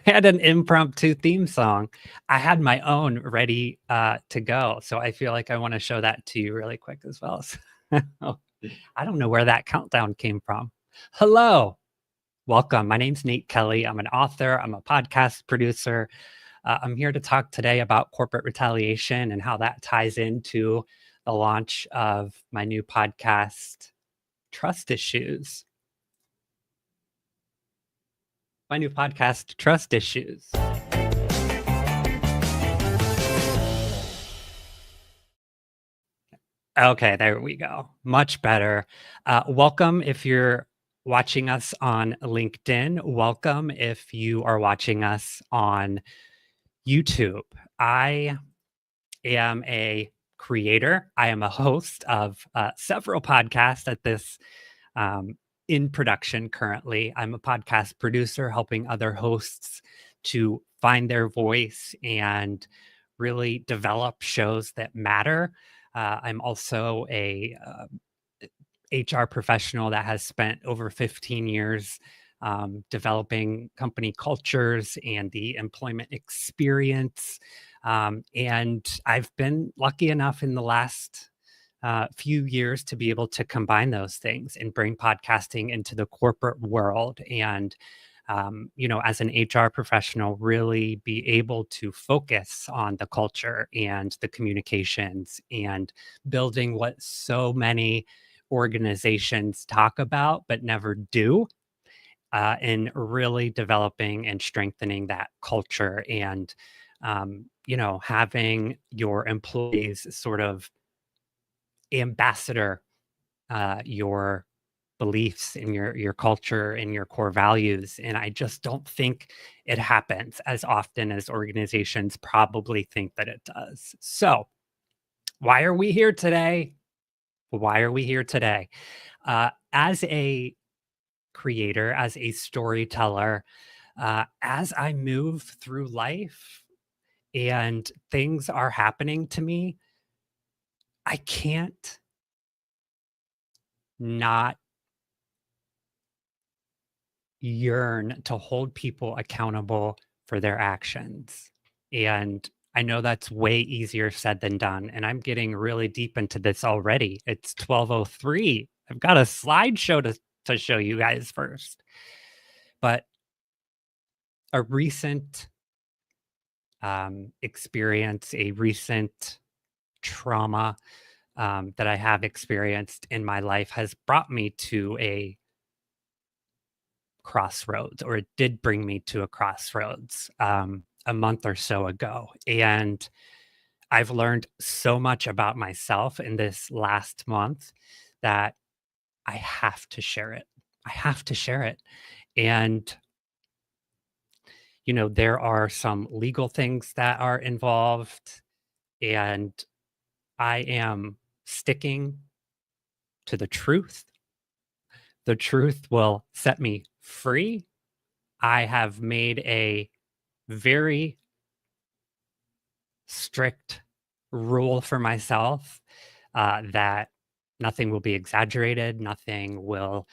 had an impromptu theme song. I had my own ready to go. So I feel like I want to show that to you really quick as well. So, I don't know where that countdown came from. Hello, welcome. My name's Nate Kelly. I'm an author, I'm a podcast producer. I'm here to talk today about corporate retaliation and how that ties into the launch of my new podcast, Trust Issues. My new podcast, Trust Issues. Okay, there we go. Much better. Welcome if you're watching us on LinkedIn. Welcome if you are watching us on YouTube. I am a creator. I am a host of several podcasts at this in production currently. I'm a podcast producer helping other hosts to find their voice and really develop shows that matter. I'm also a HR professional that has spent over 15 years developing company cultures and the employment experience. And I've been lucky enough in the last few years to be able to combine those things and bring podcasting into the corporate world. And as an HR professional, really be able to focus on the culture and the communications and building what so many organizations talk about but never do, in really developing and strengthening that culture and having your employees sort of ambassador your beliefs and your culture and your core values. And I just don't think it happens as often as organizations probably think that it does. So why are we here today? Why are we here today? As a creator, as a storyteller, as I move through life and things are happening to me, I can't not yearn to hold people accountable for their actions. And I know that's way easier said than done. And I'm getting really deep into this already. It's 12:03. I've got a slideshow to show you guys first. But a recent experience, a recent trauma that I have experienced in my life has brought me to a crossroads, or it did bring me to a crossroads a month or so ago. And I've learned so much about myself in this last month that I have to share it. I have to share it. And, there are some legal things that are involved, and I am sticking to the truth. The truth will set me free. I have made a very strict rule for myself that nothing will be exaggerated, nothing will,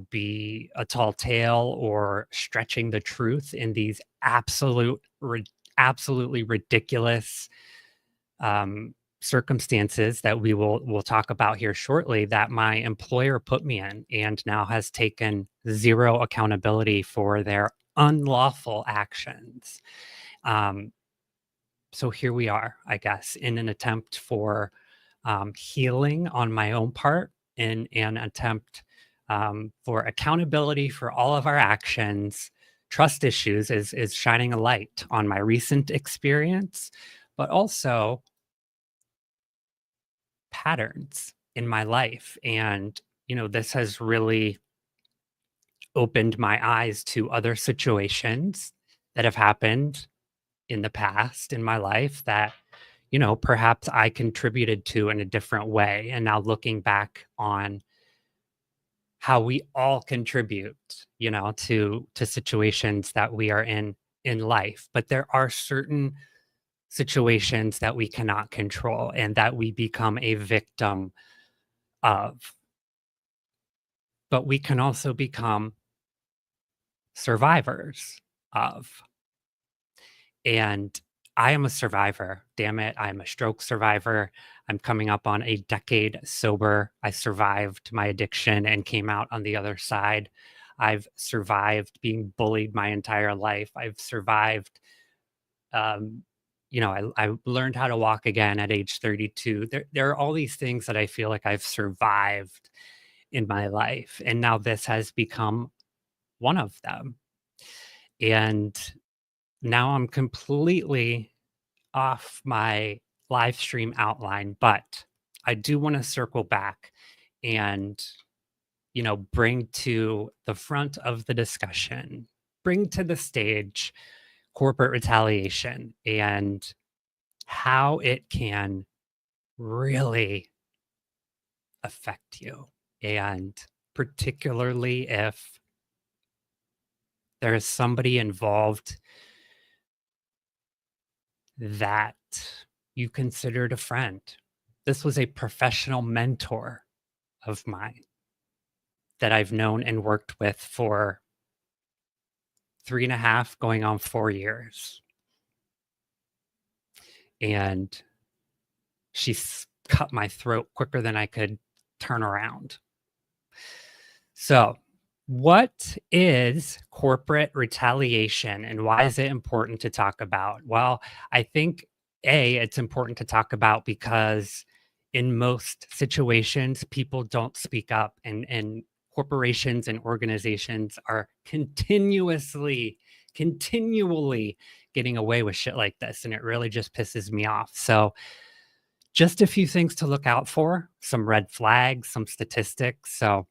be a tall tale or stretching the truth in these absolutely ridiculous circumstances that we'll talk about here shortly that my employer put me in and now has taken zero accountability for their unlawful actions. Um, so here we are, I guess, in an attempt for healing on my own part, in an attempt for accountability for all of our actions. Trust issues is shining a light on my recent experience, but also patterns in my life. And, this has really opened my eyes to other situations that have happened in the past in my life that, perhaps I contributed to in a different way. And now looking back on how we all contribute, to situations that we are in life. But there are certain situations that we cannot control and that we become a victim of. But we can also become survivors of. And I am a survivor. Damn it. I'm a stroke survivor. I'm coming up on a decade sober. I survived my addiction and came out on the other side. I've survived being bullied my entire life. I've survived, um, I learned how to walk again at age 32. There are all these things that I feel like I've survived in my life. And now this has become one of them. And now I'm completely off my live stream outline, but I do want to circle back and, bring to the front of the discussion, bring to the stage corporate retaliation and how it can really affect you. And particularly if there is somebody involved that you considered a friend. This was a professional mentor of mine that I've known and worked with for 3.5, going on 4 years. And cut my throat quicker than I could turn around. So, what is corporate retaliation and why is it important to talk about? Well, I think it's important to talk about because in most situations, people don't speak up, and corporations and organizations are continually getting away with shit like this. And it really just pisses me off. So, just a few things to look out for, some red flags, some statistics. So,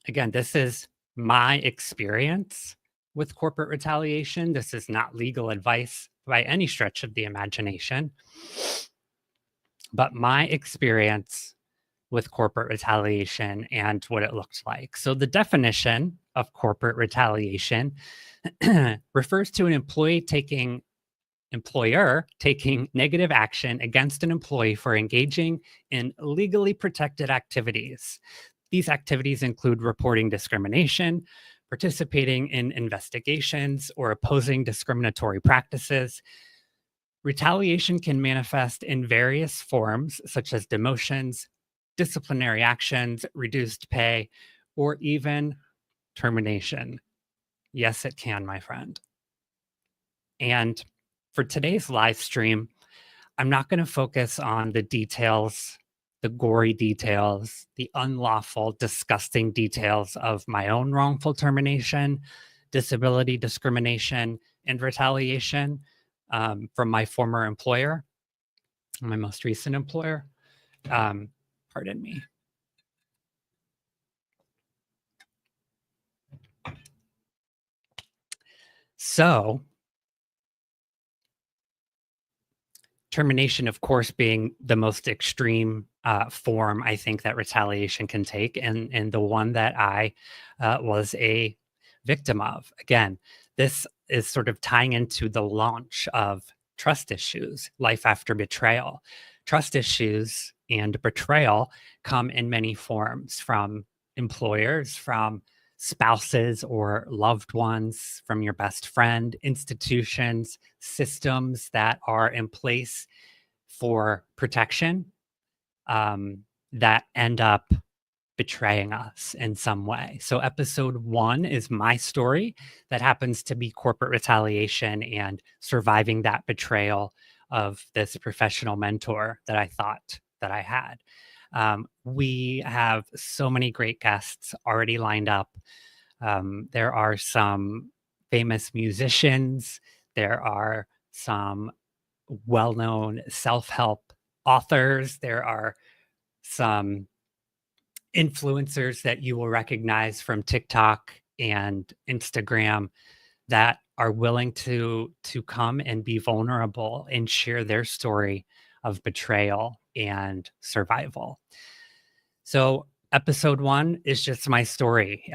again, this is my experience with corporate retaliation. This is not legal advice by any stretch of the imagination, but my experience with corporate retaliation and what it looks like. So, the definition of corporate retaliation refers to an employer taking negative action against an employee for engaging in legally protected activities. These activities include reporting discrimination, participating in investigations, or opposing discriminatory practices. Retaliation can manifest in various forms, such as demotions, disciplinary actions, reduced pay, or even termination. Yes, it can, my friend. And for today's live stream, I'm not going to focus on the details, the gory details, the unlawful, disgusting details of my own wrongful termination, disability discrimination, and retaliation from my former employer, my most recent employer. Pardon me. So, termination, of course, being the most extreme form I think that retaliation can take, and the one that I was a victim of. Again, this is sort of tying into the launch of trust issues, life after betrayal. Trust issues and betrayal come in many forms, from employers, from spouses or loved ones, from your best friend, institutions, systems that are in place for protection, that end up betraying us in some way. So, episode 1 is my story that happens to be corporate retaliation and surviving that betrayal of this professional mentor that I thought that I had. We have so many great guests already lined up. There are some famous musicians, there are some well known self help authors, there are some influencers that you will recognize from TikTok and Instagram that are willing to come and be vulnerable and share their story of betrayal and survival. So episode 1 is just my story.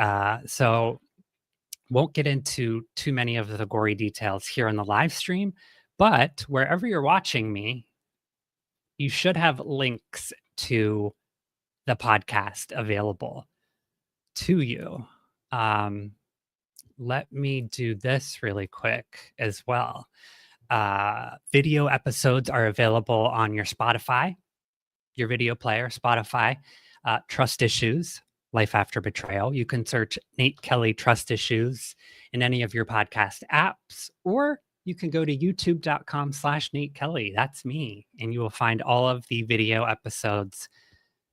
So won't get into too many of the gory details here on the live stream, but wherever you're watching me, you should have links to the podcast available to you. let me do this really quick as well. Video episodes are available on your Spotify, your video player, Spotify, Trust Issues, Life After Betrayal. You can search Nate Kelly Trust Issues in any of your podcast apps, or you can go to youtube.com/Nate Kelly. That's me. And you will find all of the video episodes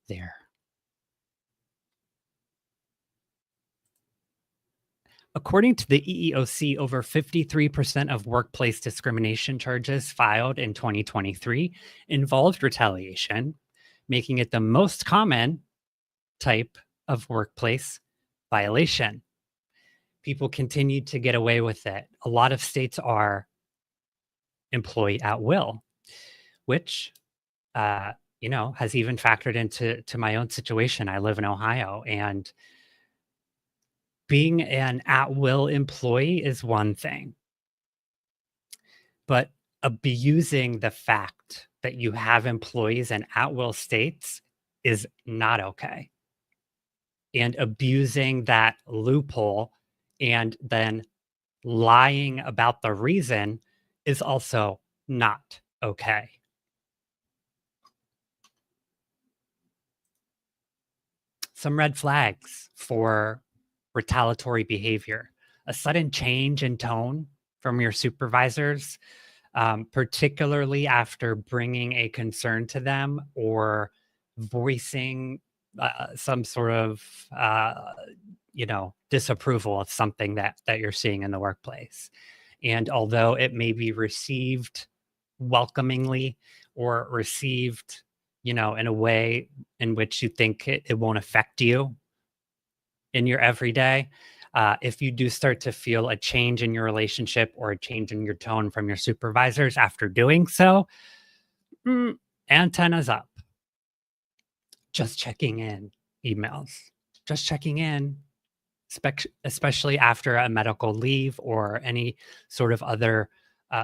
there. According to the EEOC, over 53% of workplace discrimination charges filed in 2023 involved retaliation, making it the most common type of workplace violation. People continue to get away with it. A lot of states are employee at will, which, has even factored into my own situation. I live in Ohio, and being an at-will employee is one thing, but abusing the fact that you have employees in at-will states is not okay. And abusing that loophole and then lying about the reason is also not okay. Some red flags for retaliatory behavior: a sudden change in tone from your supervisors, particularly after bringing a concern to them or voicing some sort of, disapproval of something that you're seeing in the workplace. And although it may be received welcomingly or received, in a way in which you think it won't affect you in your everyday, if you do start to feel a change in your relationship or a change in your tone from your supervisors after doing so, antennas up. Just checking in, emails, just checking in, especially after a medical leave or any sort of other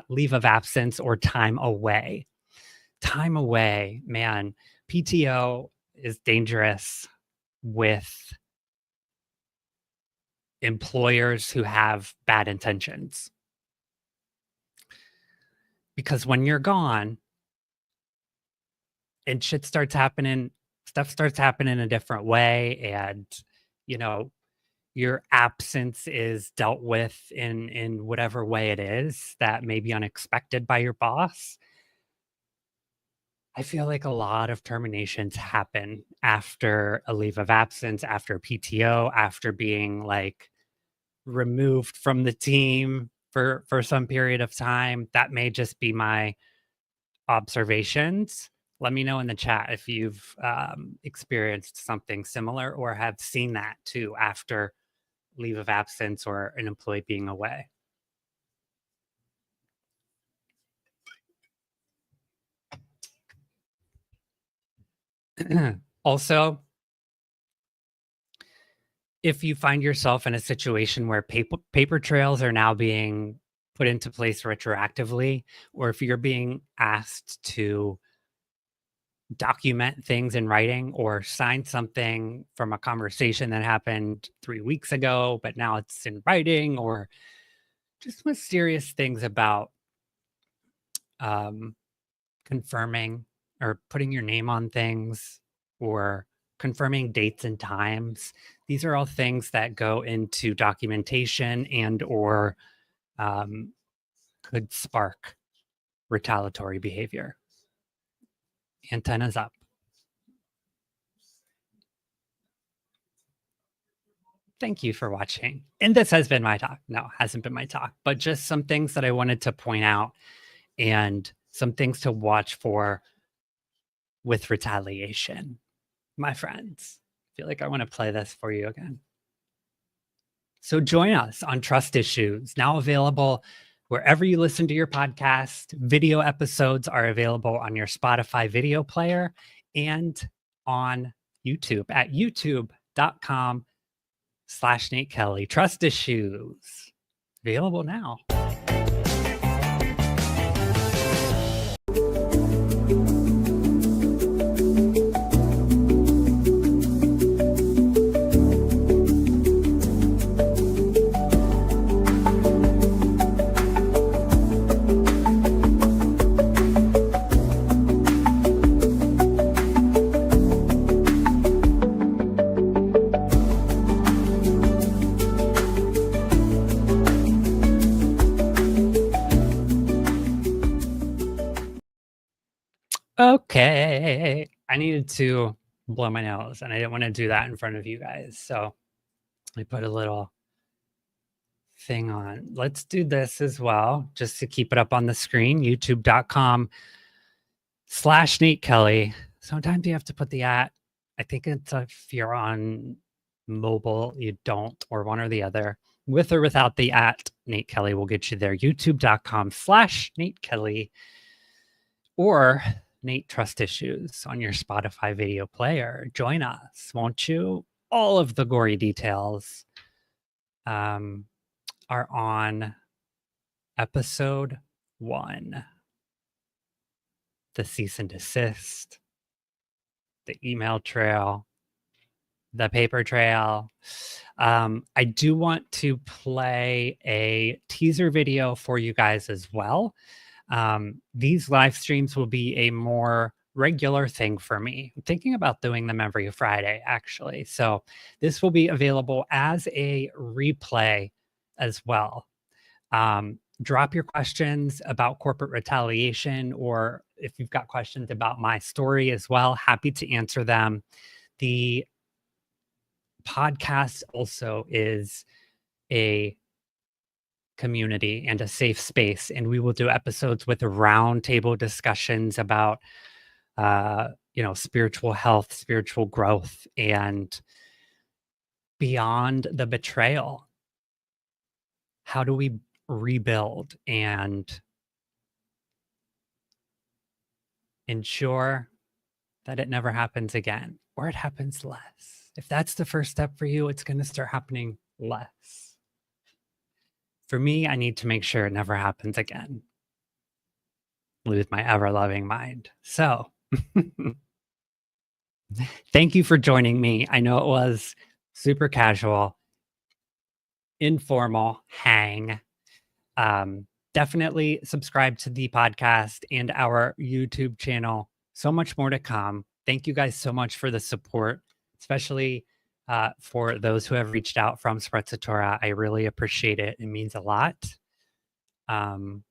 leave of absence or time away. Time away, man, PTO is dangerous with employers who have bad intentions. Because when you're gone and stuff starts happening a different way, and your absence is dealt with in whatever way it is that may be unexpected by your boss. I feel like a lot of terminations happen after a leave of absence, after PTO, after being removed from the team for some period of time. That may just be my observations. Let me know in the chat if you've experienced something similar or have seen that too after leave of absence or an employee being away. Also, if you find yourself in a situation where paper trails are now being put into place retroactively, or if you're being asked to document things in writing or sign something from a conversation that happened 3 weeks ago, but now it's in writing, or just mysterious things about confirming or putting your name on things or confirming dates and times. These are all things that go into documentation and or could spark retaliatory behavior. Antennas up. Thank you for watching. And this has been my talk. No, hasn't been my talk, but just some things that I wanted to point out and some things to watch for with retaliation. My friends, I feel like I want to play this for you again. So join us on Trust Issues, now available wherever you listen to your podcast. Video episodes are available on your Spotify video player and on YouTube at youtube.com/Nate Kelly. Trust Issues, available now. Okay. I needed to blow my nose, and I didn't want to do that in front of you guys. So I put a little thing on. Let's do this as well, just to keep it up on the screen. YouTube.com/Nate Kelly. Sometimes you have to put the at. I think it's if you're on mobile, you don't, or one or the other. With or without the at Nate Kelly will get you there. YouTube.com/Nate Kelly or Nate Trust Issues on your Spotify video player. Join us, won't you? All of the gory details are on episode 1. The cease and desist, the email trail, the paper trail. I do want to play a teaser video for you guys as well. These live streams will be a more regular thing for me. I'm thinking about doing them every Friday, actually. So this will be available as a replay as well. Drop your questions about corporate retaliation, or if you've got questions about my story as well, happy to answer them. The podcast also is a community and a safe space, and we will do episodes with roundtable discussions about spiritual health, spiritual growth, and beyond the betrayal. How do we rebuild and ensure that it never happens again, or it happens less? If that's the first step for you, it's going to start happening less. For me, I need to make sure it never happens again with my ever-loving mind. So thank you for joining me. I know it was super casual, informal hang. Definitely subscribe to the podcast and our YouTube channel. So much more to come. Thank you guys so much for the support, especially for those who have reached out from Sprezzatura. I really appreciate it. It means a lot. And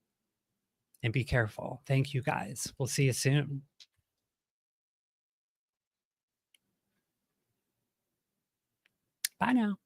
be careful. Thank you guys. We'll see you soon. Bye now.